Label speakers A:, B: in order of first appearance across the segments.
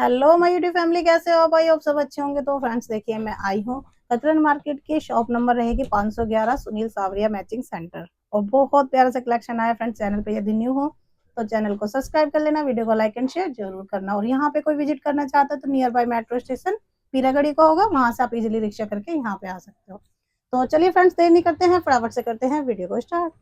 A: Hello my YouTube family, कैसे हो भाई? आप सब अच्छे होंगे। तो फ्रेंड्स देखिए, मैं आई हूँ कतरन मार्केट की। शॉप नंबर रहेगी 511 सुनील सावरिया मैचिंग सेंटर। और बहुत प्यारा सा कलेक्शन आया फ्रेंड्स। चैनल पे यदि न्यू हो तो चैनल को सब्सक्राइब कर लेना, वीडियो को लाइक एंड शेयर जरूर करना। और यहाँ पे कोई विजिट करना चाहता है तो near by metro station Peeragarhi का होगा, वहां से आप इजिली रिक्शा करके यहाँ पे आ सकते हो। तो चलिए फ्रेंड्स, देर नहीं करते हैं, फटाफट से करते हैं वीडियो को स्टार्ट।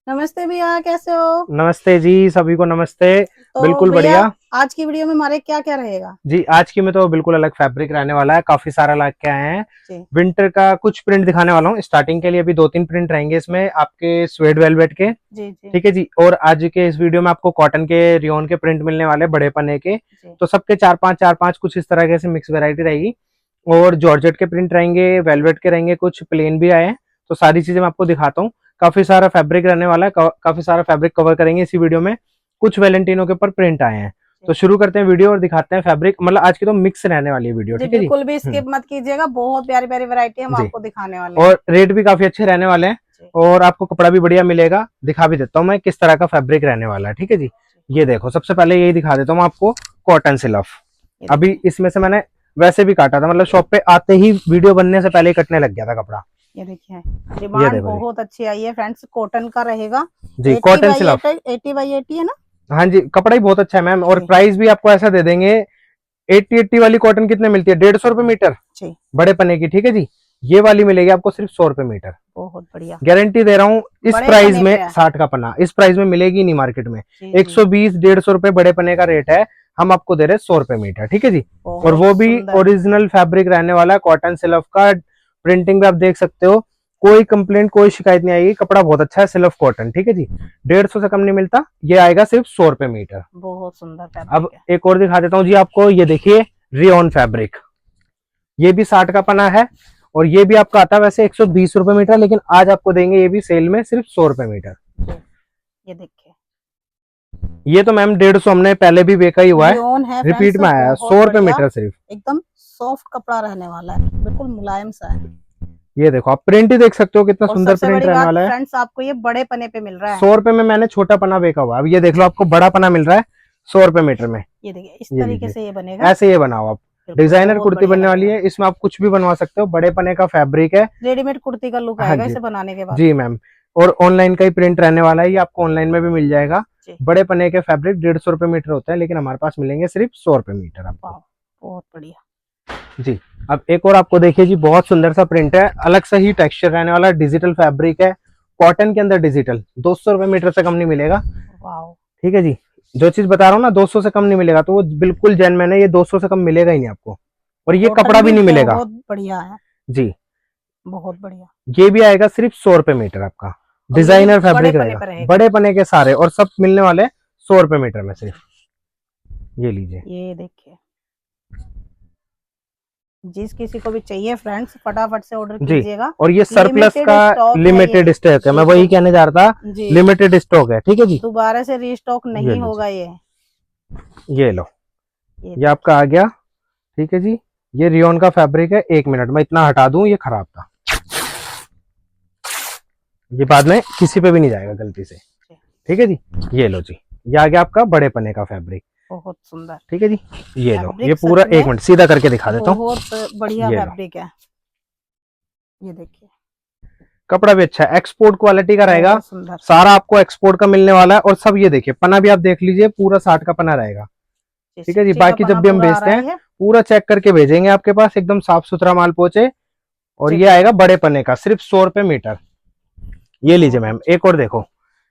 A: नमस्ते भैया, कैसे हो?
B: नमस्ते जी, सभी को नमस्ते।
A: तो
B: बिल्कुल
A: भैया,
B: बढ़िया।
A: आज की वीडियो में हमारे क्या क्या रहेगा?
B: जी, आज की में तो बिल्कुल अलग फैब्रिक रहने वाला है, काफी सारा ला के आए हैं।
A: जी
B: विंटर का कुछ प्रिंट दिखाने वाला हूँ। स्टार्टिंग के लिए अभी 2-3 प्रिंट रहेंगे इसमें आपके स्वेड वेलवेट के।
A: जी जी
B: ठीक है जी। और आज के इस वीडियो में आपको कॉटन के रियोन के प्रिंट मिलने वाले, बड़े पन्ने के।
A: जी।
B: तो सबके चार पांच कुछ इस तरह से मिक्स वैरायटी रहेगी। और जॉर्जेट के प्रिंट रहेंगे, वेलवेट के रहेंगे, कुछ प्लेन भी आए हैं। तो सारी चीजें मैं आपको दिखाता हूँ। काफी सारा फैब्रिक रहने वाला है, काफी सारा फैब्रिक कवर करेंगे इसी वीडियो में। कुछ वैलेंटिनो के ऊपर प्रिंट आए हैं। तो शुरू करते हैं वीडियो और दिखाते हैं फैब्रिक। मतलब आज की तो मिक्स रहने वाली है वीडियो,
A: जी
B: ठीक है जी।
A: बिल्कुल भी स्किप मत कीजिएगा, बहुत प्यारी प्यारी वैरायटी हम
B: जी।
A: आपको दिखाने वाले हैं।
B: और रेट भी काफी अच्छे रहने वाले हैं।
A: जी
B: और आपको कपड़ा भी बढ़िया मिलेगा। दिखा भी देता हूँ मैं किस तरह का फैब्रिक रहने वाला है, ठीक है जी। ये देखो, सबसे पहले यही दिखा देता हूँ आपको, कॉटन सिलफ।
A: ये
B: अभी
A: देखिए,
B: इसमें से मैंने वैसे भी काटा था, मतलब शॉप पे आते ही वीडियो बनने से पहले ही कटने लग गया था कपड़ा।
A: ये देखिए,
B: ये
A: डिमांड
B: देखो जी।
A: बहुत अच्छी आई है फ्रेंड्स। कॉटन का रहेगा।
B: जी,
A: 80
B: कॉटन
A: बाई
B: सिलफ।
A: 80 है ना?
B: हाँ जी, कपड़ा ही बहुत अच्छा है मैम। और
A: जी
B: प्राइस भी आपको ऐसा दे देंगे। 80 वाली कॉटन कितने मिलती है? 150 रुपए मीटर,
A: जी।
B: बड़े पन्ने की, ठीक है जी। ये वाली मिलेगी आपको सिर्फ 100 रुपए मीटर।
A: बहुत बढ़िया।
B: गारंटी दे रहा हूँ। इस
A: बड़े
B: प्राइस
A: पने
B: में
A: पे है।
B: 60 का पन्ना इस प्राइस में मिलेगी नहीं मार्केट में।
A: जी जी।
B: 120-150 रुपए बड़े पन्ने का रेट है। हम आपको दे रहे 100 रुपए मीटर, ठीक है जी। और
A: बहुत
B: वो भी
A: सुंदर।
B: ओरिजिनल फैब्रिक रहने वाला है, कॉटन सिल्क का। प्रिंटिंग भी आप देख सकते हो। कोई कंप्लेंट, कोई शिकायत नहीं आएगी। कपड़ा बहुत अच्छा है, सिल्क कॉटन, ठीक है जी। 150 से कम नहीं मिलता। ये आएगा सिर्फ 100 रुपए मीटर।
A: बहुत सुंदर
B: अब
A: फैब्रिक है।
B: एक और दिखा देता हूँ जी आपको। ये देखिए, रियोन फैब्रिक। ये भी 60 का पना है। और ये भी आपका आता है वैसे 120 रुपए मीटर, लेकिन आज आपको देंगे ये भी सेल में सिर्फ 100 रुपए मीटर।
A: जी, ये देखिए,
B: ये तो मैम 150 हमने पहले भी बेचा ही हुआ है।
A: रियोन है
B: रिपीट
A: फ्रेंड्स,
B: में आया है,
A: बहुत
B: 100 रुपए
A: बढ़िया।
B: मीटर सिर्फ।
A: एकदम सॉफ्ट कपड़ा रहने वाला है, बिल्कुल मुलायम सा है।
B: ये देखो, आप प्रिंट ही देख सकते हो कितना
A: और
B: सुंदर
A: सबसे
B: प्रिंट
A: बड़ी
B: रहने
A: बात
B: वाला है।
A: फ्रेंड्स, आपको ये बड़े पने पे मिल रहा है।
B: 100 रुपए में मैंने छोटा पना बेचा हुआ है। अब ये देख लो, आपको बड़ा पना मिल रहा है 100 रुपए मीटर में।
A: ये देखिए, इस
B: ये
A: तरीके
B: लीजिए,
A: से ये बनेगा।
B: ऐसे ये बनाओ आप।
A: बिल्कुल
B: डिजाइनर
A: बहुत
B: कुर्ती
A: बढ़िया
B: बनने वाली
A: लगेगा।
B: है, इसमें आप कुछ भी बनवा सकते हो। बड़े पने का फैब्रिक है।
A: रेडीमेड कुर्ती का लुक
B: हाँ
A: आएगा
B: जी।
A: इसे बनाने के बाद।
B: जी मैम। और ऑनलाइन का ही प्रिंट रहने वाला है, ये आपको ऑनलाइन में भी मिल जाएगा।
A: जी।
B: बड़े पने के फैब्रिक 150 रुपए मीटर होता है, लेकिन हमारे पास मिलेंगे सिर्फ 100 रुपए मीटर आपको।
A: वाह, बहुत बढ़िया।
B: जी। अब एक और आपको देखिए जी, बहुत सुंदर सा प्रिंट है, अलग सा ही टेक्सचर रहने वाला, डिजिटल फैब्रिक है। कॉटन के अंदर डिजिटल, 200 रुपए मीटर से कम नहीं मिलेगा।
A: वाह,
B: ठीक है जी। जो चीज बता रहा हूँ ना, 200 से कम नहीं मिलेगा, तो वो बिल्कुल जेन्युइन है। ये 200 से कम मिलेगा ही नहीं आपको। और ये
A: कॉटन
B: कपड़ा भी
A: भी
B: नहीं मिलेगा।
A: बहुत बढ़िया है।
B: जी।
A: बहुत बढ़िया।
B: ये भी आएगा सिर्फ 100 रुपए मीटर आपका।
A: और ये भी
B: डिजाइनर
A: बड़े
B: फैब्रिक
A: पने
B: रहेगा,
A: पर रहेगा।
B: बड़े पने के सारे, और सब मिलने वाले 100 रुपए मीटर में सिर्फ। ये लीजिए।
A: ये देखिए, जिस किसी को भी चाहिए फ्रेंड्स, फटाफट से ऑर्डर
B: जी।
A: कीजिएगा।
B: और ये सरप्लस
A: लिमिटेड
B: का
A: स्टॉक है ये।
B: लिमिटेड स्टॉक है, मैं वही
A: बिल्कुल।
B: कहने जा रहा था।
A: जी।
B: लिमिटेड स्टॉक है, ठीक है जी।
A: दोबारा से रीस्टॉक
B: ये
A: नहीं
B: लीजिए,
A: होगा ये।
B: ये लो।
A: ये
B: ये आपका आ गया, ठीक है जी। ये रियोन का फैब्रिक है। 1 मिनट में इतना हटा दूं, ये खराब था। ये बाद में किसी पे भी नहीं जाएगा गलती से,
A: देखिए,
B: ठीक है जी। ये लो जी। ये आ गया आपका बड़े पने का फैब्रिक,
A: बहुत सुंदर
B: ठीक है जी। ये लो, ये
A: फैब्रिक,
B: पूरा
A: सच में
B: 1 मिनट सीधा करके दिखा देता हूँ।
A: बहुत बढ़िया
B: ये लो,
A: फैब्रिक है। ये देखिए,
B: कपड़ा भी अच्छा है, एक्सपोर्ट क्वालिटी का रहेगा।
A: बहुत सुंदर।
B: सारा आपको एक्सपोर्ट का मिलने वाला है। और सब ये देखिए, पना भी आप देख लीजिए, पूरा 60 का पना रहेगा, ठीक है जी।
A: सिक्सटी का
B: बाकी
A: पना
B: जब भी हम
A: पूरा आ रहा
B: बेचते
A: है
B: हैं,
A: ये।
B: पूरा चेक करके भेजेंगे आपके पास, एकदम साफ सुथरा माल पहुंचे। और
A: जी
B: ये आएगा
A: बिल्कुल।
B: बड़े पने का सिर्फ 100 रुपए मीटर। ये लीजिए
A: बहुत
B: मैम,
A: अच्छा।
B: एक और देखो।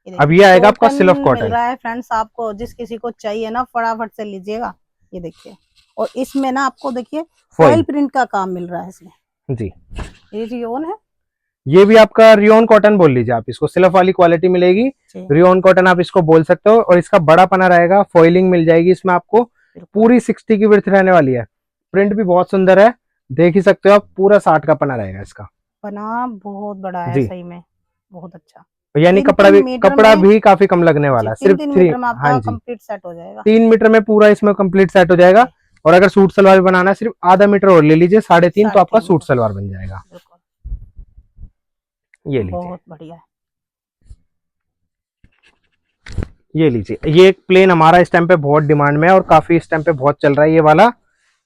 A: ये
B: अब
A: देखिए,
B: ये आएगा आपका
A: कॉटन
B: सिल्क
A: मिल
B: कॉटन।
A: रहा है फ्रेंड्स आपको। जिस किसी को चाहिए ना, फटाफट से लीजिएगा। ये देखिए, और इसमें ना आपको देखिए फॉइल
B: फॉइल।
A: प्रिंट का काम मिल रहा है इसमें।
B: जी।
A: ये रियोन है।
B: ये भी आपका रियोन कॉटन बोल लीजिए आप इसको, सिल्क वाली क्वालिटी मिलेगी।
A: जी
B: रियोन कॉटन आप इसको बोल सकते हो। और इसका बड़ा पना रहेगा, फॉइलिंग मिल जाएगी इसमें आपको।
A: बिल्कुल।
B: पूरी 60 की विड्थ रहने वाली है। प्रिंट भी बहुत सुंदर है, देख ही सकते हो आप। पूरा 60 का पना रहेगा इसका।
A: बना बहुत बड़ा है
B: जी।
A: सही में। बहुत अच्छा।
B: यानी
A: तीन तीन मीटर
B: कपड़ा
A: में।
B: भी काफी कम लगने
A: जी,
B: वाला है,
A: तीन
B: सिर्फ
A: तीन
B: थ्री।
A: मीटर में
B: हाँ
A: आपका
B: जी।
A: कंप्लीट सेट हो जाएगा।
B: 3 मीटर में पूरा इसमें कंप्लीट सेट हो जाएगा।
A: जी।
B: और अगर सूट सलवार भी बनाना है, सिर्फ आधा मीटर और ले लीजिए, 3.5, तो आपका
A: 3.5
B: सूट
A: मीटर।
B: सलवार बन जाएगा।
A: बिल्कुल।
B: ये लीजिए।
A: बहुत बढ़िया है।
B: ये लीजिए, ये एक प्लेन हमारा इस टाइम पे बहुत डिमांड में है और काफी इस टाइम पे बहुत चल रहा है ये वाला।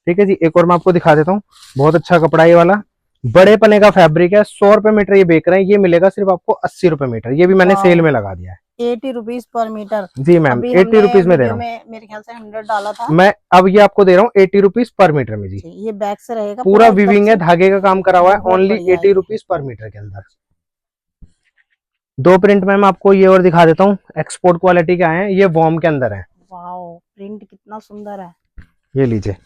B: ठीक है जी, एक और मैं आपको दिखा देता हूँ, बहुत अच्छा कपड़ा है ये वाला, बड़े पने का फैब्रिक है, 100 रुपए मीटर ये बेच रहे हैं, ये मिलेगा सिर्फ आपको 80 रुपए मीटर, ये भी मैंने सेल में लगा दिया है।
A: 80 रुपीज पर मीटर।
B: जी मैम,
A: अभी
B: 80 रुपीज में दे
A: वीडियो
B: रहा हूँ
A: में मेरे ख्याल से 100 डाला था।
B: मैं, अब ये आपको दे रहा हूँ 80 रुपीज पर मीटर में जी।
A: ये बैक से रहेगा
B: पूरा
A: एकदम
B: वीविंग है,
A: से।
B: धागे का काम करा हुआ है,
A: बहुत
B: ओनली
A: बढ़िया है
B: 80
A: ये।
B: रुपीज पर मीटर के अंदर। दो प्रिंट में मैं आपको ये और दिखा देता हूँ, एक्सपोर्ट क्वालिटी के आए हैं, ये वॉर्म के अंदर है।
A: वाओ, प्रिंट कितना सुंदर है।
B: ये लीजिए,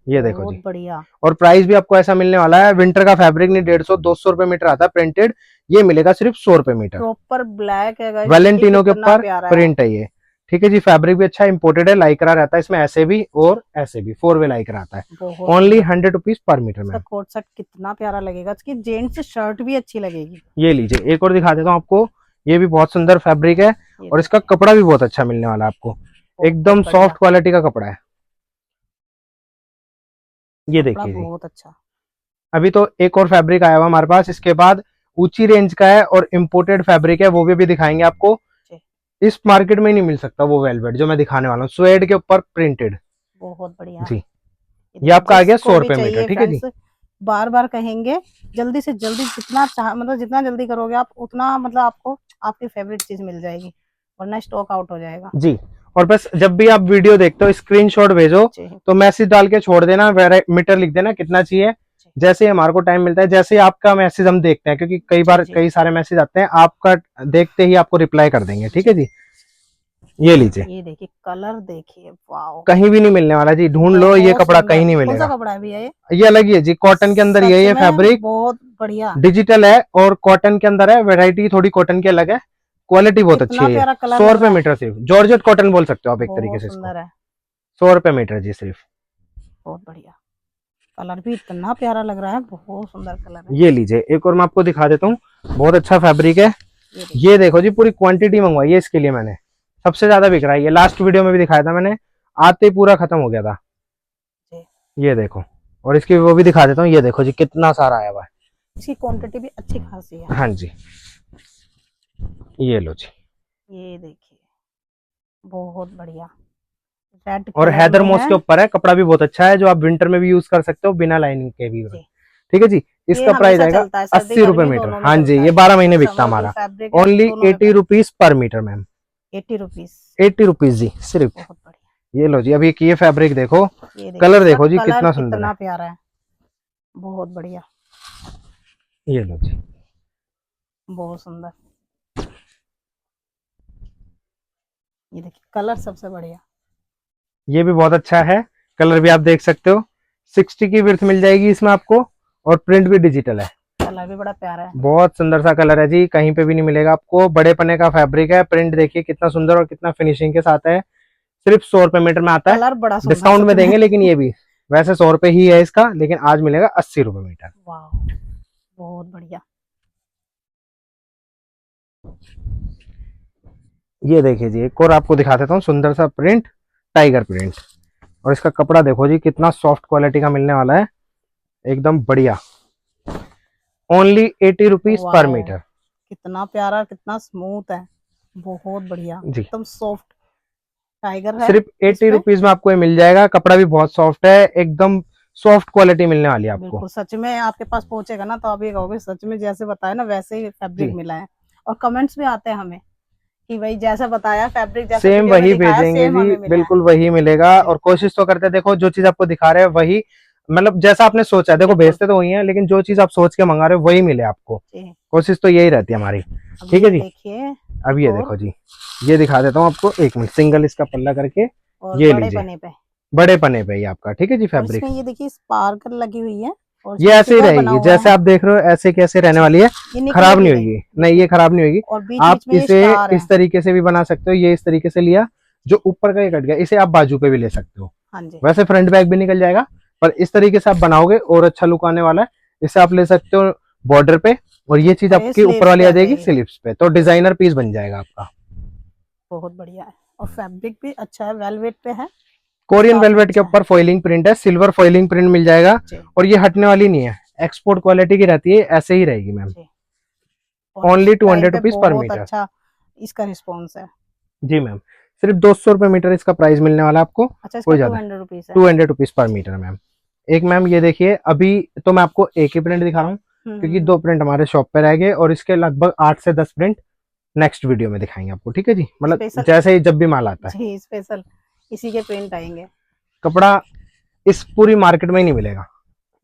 B: ये देखो
A: बहुत
B: जी,
A: बढ़िया।
B: और प्राइस भी आपको ऐसा मिलने वाला है, विंटर का फैब्रिक नहीं 150-200 रुपए मीटर आता है प्रिंटेड, ये मिलेगा सिर्फ 100 रुपए मीटर।
A: प्रॉपर ब्लैक है गाइस,
B: वैलेंटिनो के
A: कितना
B: ऊपर
A: प्यारा
B: प्रिंट है ये। ठीक है जी, फैब्रिक भी अच्छा इंपोर्टेड है, लाइक्रा रहता है इसमें, ऐसे भी और ऐसे भी 4 वे लाइक्रा आता है।
A: बहुत
B: ओनली 100 रुपीज पर मीटर में।
A: इसका कोट सेट कितना प्यारा लगेगा, इसकी जेंट्स शर्ट भी अच्छी लगेगी।
B: ये लीजिए, एक और दिखा देता हूँ आपको, ये भी बहुत सुंदर फैब्रिक है और इसका कपड़ा भी बहुत अच्छा मिलने वाला है आपको, एकदम सॉफ्ट क्वालिटी का कपड़ा है। ये देखिए जी,
A: बहुत अच्छा।
B: अभी तो एक और फैब्रिक आया हुआ हमारे पास, इसके बाद ऊंची रेंज का है और इम्पोर्टेड फैब्रिक है, वो भी अभी दिखाएंगे आपको। इस मार्केट में नहीं मिल सकता वो वेलवेट जो मैं दिखाने वाला हूँ, स्वेड के ऊपर प्रिंटेड।
A: बहुत बढ़िया
B: जी, ये आपका आ गया 100 रुपए मीटर।
A: चाहिए
B: ठीक है जी,
A: बार बार कहेंगे, जल्दी से जल्दी जितना मतलब जितना जल्दी करोगे आप उतना मतलब आपको आपकी फेवरेट चीज मिल जाएगी, वरना स्टॉक आउट हो जाएगा
B: जी। और बस जब भी आप वीडियो देखते हो स्क्रीनशॉट भेजो, तो मैसेज डाल के छोड़ देना, मीटर लिख देना कितना चाहिए, जैसे हमारे को टाइम मिलता है, जैसे आपका मैसेज हम देखते हैं, क्योंकि कई बार कई सारे मैसेज आते हैं, आपका देखते ही आपको रिप्लाई कर देंगे। ठीक है जी, ये लीजिए,
A: ये देखिए कलर देखिए, वाओ,
B: कहीं भी नहीं मिलने वाला जी, ढूंढ लो, ये कपड़ा कहीं नहीं मिलेगा।
A: कौन सा कपड़ा है भैया
B: ये अलग ही है जी, कॉटन के अंदर ये फैब्रिक
A: बहुत बढ़िया
B: डिजिटल है और कॉटन के अंदर है, वैरायटी थोड़ी कॉटन की अलग है, क्वालिटी बहुत अच्छी है। 100 रुपए मीटर सिर्फ, जॉर्जेट कॉटन बोल सकते हो आप एक तरीके से इसको, 100 रुपए मीटर जी सिर्फ।
A: बहुत बढ़िया, कलर भी इतना प्यारा लग रहा है, बहुत सुंदर कलर है।
B: ये लीजिए, एक और मैं आपको दिखा देता हूँ, बहुत अच्छा फैब्रिक है। ये देखो जी, पूरी क्वांटिटी मंगवाई है इसके लिए मैंने, सबसे ज्यादा बिक रहा है ये, लास्ट वीडियो में भी दिखाया था मैंने, आते ही पूरा खत्म हो गया था। ये देखो, और इसकी वो भी दिखा देता हूँ, ये देखो जी कितना सारा आया हुआ है,
A: इसकी क्वांटिटी भी अच्छी खासी है।
B: हाँ जी, ये लो जी,
A: ये देखिए बहुत बढ़िया, रेड
B: और हैदर मोस के ऊपर है, कपड़ा भी बहुत अच्छा है, जो आप विंटर में भी यूज कर सकते हो बिना लाइनिंग के भी। ठीक है जी, इसका प्राइस आएगा 80 रुपए मीटर। हाँ जी, ये 12 महीने बिकता हमारा, only 80 rupees per metre ma'am,
A: 80 rupees,
B: 80 rupees जी सिर्फ।
A: बहुत बढ़िया।
B: ये लो जी, अभी ये फैब्रिक देखो, कलर देखो जी कितना सुंदर,
A: कितना प्यारा है, बहुत बढ़िया।
B: ये लो जी,
A: बहुत सुंदर, ये देखिए कलर सबसे बढ़िया,
B: ये भी बहुत अच्छा है, कलर भी आप देख सकते हो, 60 की विड्थ मिल जाएगी इसमें आपको, और प्रिंट भी डिजिटल है,
A: कलर भी बड़ा प्यारा है,
B: बहुत सुंदर सा कलर है जी, कहीं पे भी नहीं मिलेगा आपको, बड़े पने का फैब्रिक है, प्रिंट देखिए कितना सुंदर और कितना फिनिशिंग के साथ है, सिर्फ 100 रुपए मीटर में आता है,
A: कलर बड़ा
B: डिस्काउंट में देंगे, लेकिन ये भी वैसे 100 रुपए ही है इसका, लेकिन आज मिलेगा 80 रुपए मीटर।
A: वाह, बहुत बढ़िया।
B: ये देखिए जी, एक और आपको दिखा देता हूँ, सुंदर सा प्रिंट, टाइगर प्रिंट, और इसका कपड़ा देखो जी कितना सॉफ्ट क्वालिटी का मिलने वाला है, एकदम बढ़िया, ओनली 80 रुपीज पर मीटर।
A: कितना प्यारा, कितना स्मूथ है, बहुत बढ़िया
B: जी,
A: एकदम सॉफ्ट टाइगर है,
B: सिर्फ 80 रुपीज में आपको ये मिल जाएगा, कपड़ा भी बहुत सॉफ्ट है, एकदम सॉफ्ट क्वालिटी मिलने वाली है आपको।
A: बिल्कुल, सच में आपके पास पहुंचेगा ना तो आप ये कहोगे सच में जैसे बताया ना वैसे ही फैब्रिक मिला है, और कमेंट्स भी आते हैं हमें कि भाई जैसा बताया फैब्रिक जैसा
B: सेम वही भेजेंगे जी, बिल्कुल वही मिलेगा, और कोशिश तो करते, देखो जो चीज आपको दिखा रहे हैं वही, मतलब जैसा आपने सोचा है, देखो भेजते तो वही है, लेकिन जो चीज आप सोच के मंगा रहे हो वही मिले आपको, कोशिश तो यही रहती है हमारी। ठीक है जी,
A: देखिए
B: अब ये देखो जी, ये दिखा देता हूँ आपको, एक मिनट, सिंगल इसका पल्ला करके, ये लीजिए बड़े पने पे ही आपका। ठीक है जी, फैब्रिक
A: ये देखिए स्पार्कल लगी हुई है, और
B: ये ऐसे ही रहेगी, जैसे आप देख रहे हो ऐसे कैसे रहने वाली है, खराब नहीं होगी, नहीं ये खराब नहीं होगी। आप इसे इस तरीके से भी बना सकते हो, ये इस तरीके से लिया, जो ऊपर का ये कट गया, इसे आप बाजू पे भी ले सकते हो, वैसे फ्रंट बैक भी निकल जाएगा, पर इस तरीके से आप बनाओगे और अच्छा लुक आने वाला है। इसे आप ले सकते हो बॉर्डर पे, और ये चीज आपकी ऊपर वाली आ जाएगी स्लीव्स पे, तो डिजाइनर पीस बन जाएगा आपका,
A: बहुत बढ़िया है, और फैब्रिक भी अच्छा है, वेलवेट पे है,
B: कोरियन वेलवेट के ऊपर फॉइलिंग प्रिंट है, सिल्वर फॉइलिंग प्रिंट मिल जाएगा, और ये हटने वाली नहीं है, एक्सपोर्ट क्वालिटी की रहती है, ऐसे ही रहेगी ma'am, only 200 rupees per metre.
A: अच्छा इसका रिस्पॉन्स है,
B: जी मैम, सिर्फ 200 रुपए मीटर इसका प्राइस मिलने वाला है आपको।
A: अच्छा,
B: कोई
A: इसका
B: ज्यादा
A: 200 रुपीज है।
B: 200 रुपीज पर मीटर मैम। एक मैम ये देखिए, अभी तो मैं आपको एक ही प्रिंट दिखा रहा हूँ क्योंकि दो प्रिंट हमारे शॉप पे रह गए, और इसके लगभग 8 से 10 प्रिंट नेक्स्ट वीडियो में दिखाएंगे आपको, ठीक है जी। मतलब
A: स्पेशल
B: जैसे ही जब भी माल आता है
A: जी, स्पेशल इसी के प्रिंट आएंगे।
B: कपड़ा इस पूरी मार्केट में ही नहीं मिलेगा।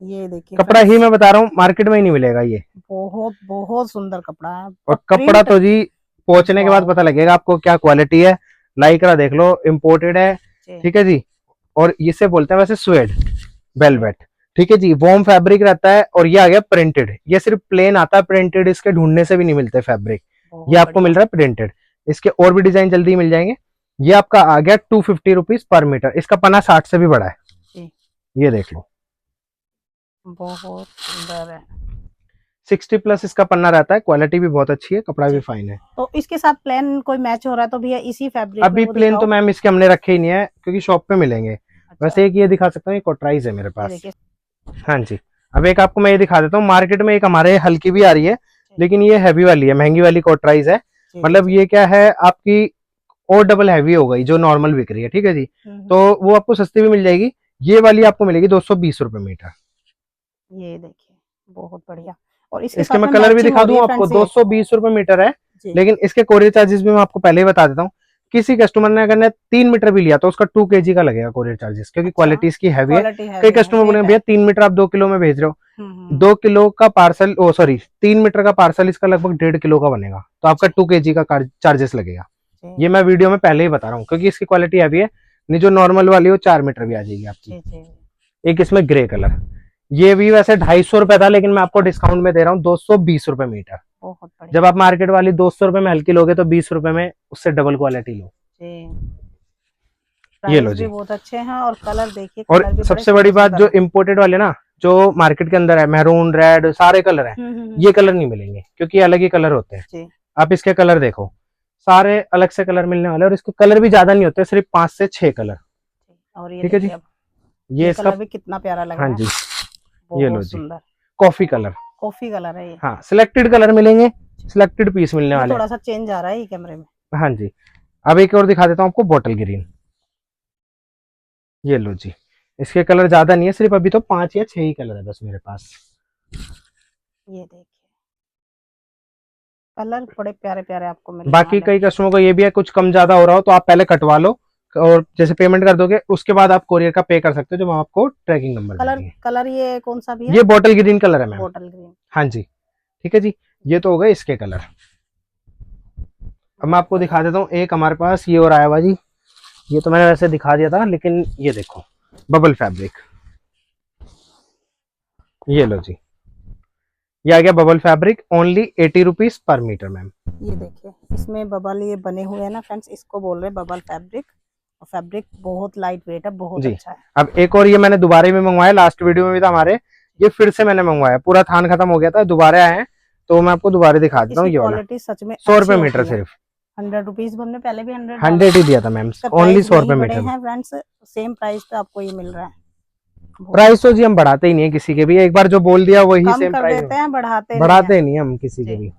A: ये देखिए
B: कपड़ा ही मैं बता रहा हूँ, मार्केट में ही नहीं मिलेगा ये।
A: बहुत बहुत सुंदर कपड़ा है,
B: और कपड़ा
A: प्रिंट
B: तो जी पहुंचने के बाद पता लगेगा आपको क्या क्वालिटी है। लाइक्रा देख लो, इम्पोर्टेड है, ठीक है जी। और इसे बोलते हैं वैसे स्वेड वेलवेट, ठीक है जी। वॉर्म फैब्रिक रहता है, और ये आ गया प्रिंटेड। ये सिर्फ प्लेन आता है, प्रिंटेड इसके ढूंढने से भी नहीं मिलते फैब्रिक, ये आपको मिल रहा है प्रिंटेड। इसके और भी डिजाइन जल्दी मिल जाएंगे। ये आपका आ गया 250 रुपीज पर मीटर। इसका पन्ना 60 से भी बड़ा है, ये देख लो,
A: बहुत सुंदर है।
B: 60 प्लस इसका पन्ना रहता है। क्वालिटी भी बहुत अच्छी है, कपड़ा भी फाइन है।
A: तो इसके साथ प्लेन कोई मैच हो रहा है तो भैया इसी फैब्रिक
B: अभी प्लेन तो मैम इसके हमने रखे ही नहीं है क्योंकि शॉप पे मिलेंगे। वैसे एक ये दिखा सकता हूँ, एक कोटराइज है मेरे पास। हाँ जी, अब एक आपको मैं ये दिखा देता हूँ। मार्केट में एक हमारे हल्की भी आ रही है, लेकिन ये हैवी वाली है, महंगी वाली कोटराइज है। मतलब ये क्या है, आपकी और डबल हैवी हो गई जो नॉर्मल बिक रही है, ठीक है जी। तो वो आपको सस्ती भी मिल जाएगी। ये वाली आपको मिलेगी 220 रुपए मीटर।
A: ये देखिए बहुत बढ़िया। और
B: इसके मैं कलर भी दिखा दूं आपको। 220 रुपए मीटर है, लेकिन इसके कोरियर चार्जेस भी मैं आपको पहले ही बता देता हूँ। किसी कस्टमर ने अगर 3 मीटर भी लिया तो उसका 2 kg का लगेगा कोरियर चार्जेस, क्योंकि क्वालिटी इसकी हैवी है। कई कस्टमर बोलेंगे भैया 3 मीटर आप 2 किलो में भेज रहे हो। 2 किलो का पार्सल, 3 मीटर का पार्सल इसका लगभग 1.5 किलो का बनेगा, तो आपका 2 kg का चार्जेस लगेगा। ये मैं वीडियो में पहले ही बता रहा हूँ, क्योंकि इसकी क्वालिटी हैवी है। नहीं जो नॉर्मल वाली हो 4 मीटर भी आ जाएगी आपकी। एक इसमें ग्रे कलर, ये भी वैसे 250 रुपए था, लेकिन मैं आपको डिस्काउंट में दे रहा हूँ 220 रुपए मीटर। जब आप मार्केट वाली 200 रुपए में हल्की लोगे तो 20 रुपए में उससे डबल क्वालिटी लो। ये लो जी,
A: बहुत अच्छे हैं। और कलर देखिए,
B: और सबसे बड़ी बात जो इम्पोर्टेड वाले ना, जो मार्केट के अंदर है, मैरून रेड सारे कलर हैं, ये कलर नहीं मिलेंगे क्योंकि अलग ही कलर होते हैं। आप इसके कलर देखो, सारे अलग से कलर मिलने वाले, और इसके कलर भी ज्यादा नहीं होते, सिर्फ 5 से 6 कलर।
A: और ये
B: ठीक है जी,
A: ये कलर भी कितना प्यारा लग रहा है।
B: हाँ जी, ये लो जी, कॉफी कलर है ये। हाँ, सिलेक्टेड कलर मिलेंगे, सिलेक्टेड पीस मिलने वाले।
A: थोड़ा सा चेंज आ रहा है कैमरे में।
B: हाँ जी, अब एक और दिखा देता हूँ आपको, बॉटल ग्रीन। ये लो जी, इसके कलर ज्यादा नहीं है, सिर्फ अभी तो 5 या 6 ही कलर है बस मेरे पास।
A: ये देखिए कलर बड़े प्यारे प्यारे आपको मिल।
B: बाकी कई कस्टमर को ये भी है, कुछ कम ज्यादा हो रहा हो तो आप पहले कटवा लो, और जैसे पेमेंट कर दोगे उसके बाद आप कोरियर का पे कर सकते हो, जो मैं आपको ट्रैकिंग नंबर
A: कलर ये कौन सा भी है?
B: ये बॉटल ग्रीन कलर है मैम।
A: बॉटल ग्रीन,
B: हाँ जी, ठीक है जी। ये तो हो गए इसके कलर। अब मैं आपको दिखा देता हूँ एक हमारे पास ये और आया हुआ जी। ये तो मैंने वैसे दिखा दिया था, लेकिन ये देखो, बबल फैब्रिक। ये लो जी, ये आ गया bubble fabric, only 80 rupees per metre ma'am.
A: ये देखिए इसमें बबल ये बने हुए हैं ना फ्रेंड्स, इसको बोल रहे हैं बबल फैब्रिक। और फैब्रिक बहुत लाइट वेट है, बहुत अच्छा है।
B: अब एक और ये मैंने दोबारा में मंगवाया, लास्ट वीडियो में भी था हमारे, ये फिर से मैंने मंगवाया, पूरा थान खत्म हो गया था, दोबारा आए हैं तो मैं आपको दोबारा दिखा देता हूँ। ये वाला
A: सच में
B: 100 रुपए मीटर, सिर्फ
A: 100 रुपीज। हमने पहले भी
B: 100 ही दिया था मैम, ओनली 100 रुपए मीटर
A: है फ्रेंड्स। सेम प्राइस पे आपको ये मिल रहा है।
B: प्राइस तो जी हम बढ़ाते ही नहीं है किसी के भी, एक बार जो बोल दिया वही सेम प्राइस
A: देते हैं,
B: बढ़ाते नहीं हम किसी के भी।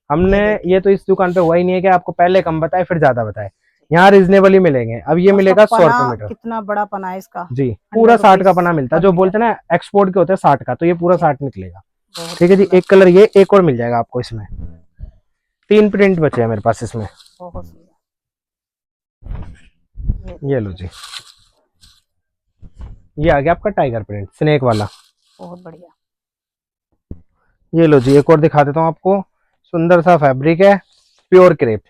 B: हमने ये तो इस दुकान पे हुआ ही नहीं है कि आपको पहले कम बताए फिर ज्यादा बताए, यहाँ रिजनेबल ही मिलेंगे। अब ये मिलेगा 100 रुपए मीटर।
A: कितना बड़ा पना है इसका
B: जी, पूरा 60 का पना मिलता है। जो बोलते हैं ना एक्सपोर्ट के होते हैं 60 का, तो ये पूरा 60 निकलेगा। ठीक है जी, एक कलर ये, एक और मिल जाएगा आपको इसमें। 3 प्रिंट बचे हैं मेरे पास इसमें। ये लो जी, ये आ गया आपका टाइगर प्रिंट, स्नेक वाला,
A: बहुत बढ़िया।
B: ये लो जी, एक और दिखा देता हूँ आपको, सुंदर सा फैब्रिक है, प्योर क्रेप।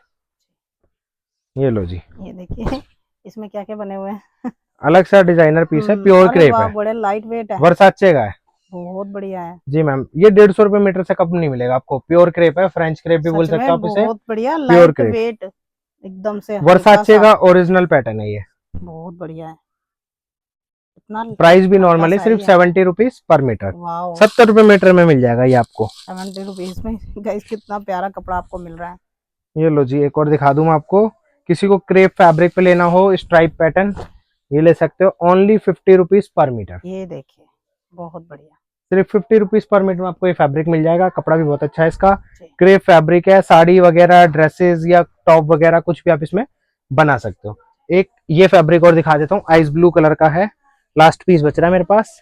B: ये लो जी,
A: ये देखिए इसमें क्या क्या बने हुए हैं।
B: अलग सा डिजाइनर पीस है, प्योर क्रेप है,
A: बड़े लाइट वेट है,
B: वर्साचे का है,
A: बहुत बढ़िया है
B: जी मैम। ये 150 रुपए मीटर से कम नहीं मिलेगा आपको, प्योर क्रेप है, फ्रेंच क्रेप भी बोल सकते हो आप इसे।
A: बहुत बढ़िया,
B: प्योर
A: लाइट वेट एकदम से,
B: वर्साचे का ओरिजिनल पैटर्न है ये,
A: बहुत बढ़िया है।
B: प्राइस भी नॉर्मल है, सिर्फ 70 रुपीज पर मीटर। 70 रुपए मीटर में मिल जाएगा ये आपको,
A: 70 रुपीज में। गाइस कितना प्यारा कपड़ा आपको मिल रहा है।
B: ये लो जी, एक और दिखा दूं आपको, किसी को क्रेप फैब्रिक पे लेना हो स्ट्राइप पैटर्न, ये ले सकते हो, ओनली 50 रुपीज पर मीटर।
A: ये देखिए बहुत बढ़िया,
B: सिर्फ 50 रुपीज पर मीटर में आपको ये फैब्रिक मिल जाएगा। कपड़ा भी बहुत अच्छा है इसका, क्रेप फैब्रिक है, साड़ी वगैरह, ड्रेसेस या टॉप वगैरह कुछ भी आप इसमें बना सकते हो। एक ये फैब्रिक और दिखा देता हूँ, आइस ब्लू कलर का है, लास्ट पीस बच रहा है मेरे पास,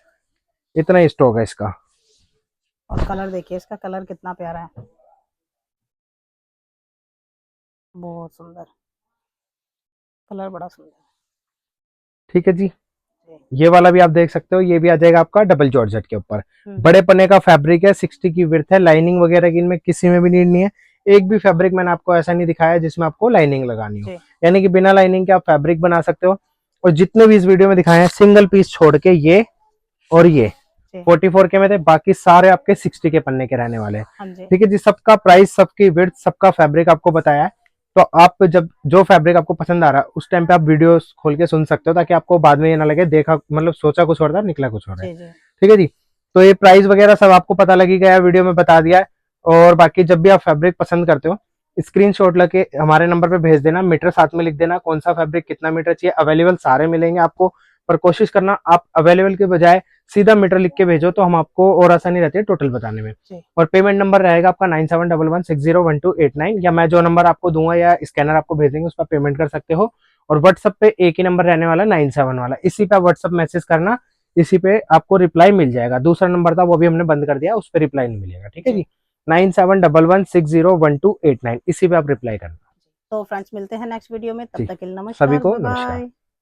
B: इतना ही स्टॉक है इसका।
A: और कलर देखिए इसका, कलर कितना प्यारा है, बहुत सुंदर कलर, बड़ा सुंदर।
B: ठीक है जी,
A: जी।
B: ये वाला भी आप देख सकते हो, ये भी आ जाएगा आपका डबल जॉर्जेट के ऊपर। बड़े पन्ने का फैब्रिक है, 60 की विड्थ है, लाइनिंग वगैरह की इनमें किसी में भी नीड नहीं है। एक भी फैब्रिक मैंने आपको ऐसा नहीं दिखाया जिसमें आपको लाइनिंग लगानी हो,
A: जी।
B: यानी कि बिना लाइनिंग के आप फैब्रिक बना सकते हो। और जितने भी इस वीडियो में दिखाए हैं सिंगल पीस छोड़ के ये और ये 44 के में थे, बाकी सारे आपके 60 के पन्ने के रहने वाले हैं।
A: हाँ जी।
B: ठीक है जी, सबका प्राइस, सबकी विड्थ, सबका फैब्रिक आपको बताया है। तो आप जब जो फैब्रिक आपको पसंद आ रहा है उस टाइम पे आप वीडियो खोल के सुन सकते हो, ताकि आपको बाद में ये ना लगे देखा मतलब सोचा कुछ और था निकला कुछ और है।
A: जी जी।
B: ठीक है जी, तो ये प्राइस वगैरह सब आपको पता लगी गया है, वीडियो में बता दिया है। और बाकी जब भी आप फैब्रिक पसंद करते हो स्क्रीनशॉट लेके हमारे नंबर पे भेज देना, मीटर साथ में लिख देना, कौन सा फैब्रिक कितना मीटर चाहिए, अवेलेबल सारे मिलेंगे आपको। पर कोशिश करना आप अवेलेबल के बजाय सीधा मीटर लिख के भेजो, तो हम आपको और आसानी रहती है टोटल बताने में। और पेमेंट नंबर रहेगा आपका 9711601289, या मैं जो नंबर आपको दूंगा या स्कैनर आपको भेज देंगे उस पर पेमेंट कर सकते हो। और व्हाट्सएप पे एक ही नंबर रहने वाला 97 वाला, इसी पे व्हाट्सएप मैसेज करना, इसी पे आपको रिप्लाई मिल जाएगा। दूसरा नंबर था वो भी हमने बंद कर दिया, उस पर रिप्लाई नहीं मिलेगा। ठीक है जी, 9711601289, इसी पे आप रिप्लाई करना।
A: तो फ्रेंड्स मिलते हैं नेक्स्ट वीडियो में, तब
B: जी,
A: तक के लिए
B: सभी
A: नमस्कार,
B: को
A: बाय
B: नमस्कार।
A: बाय।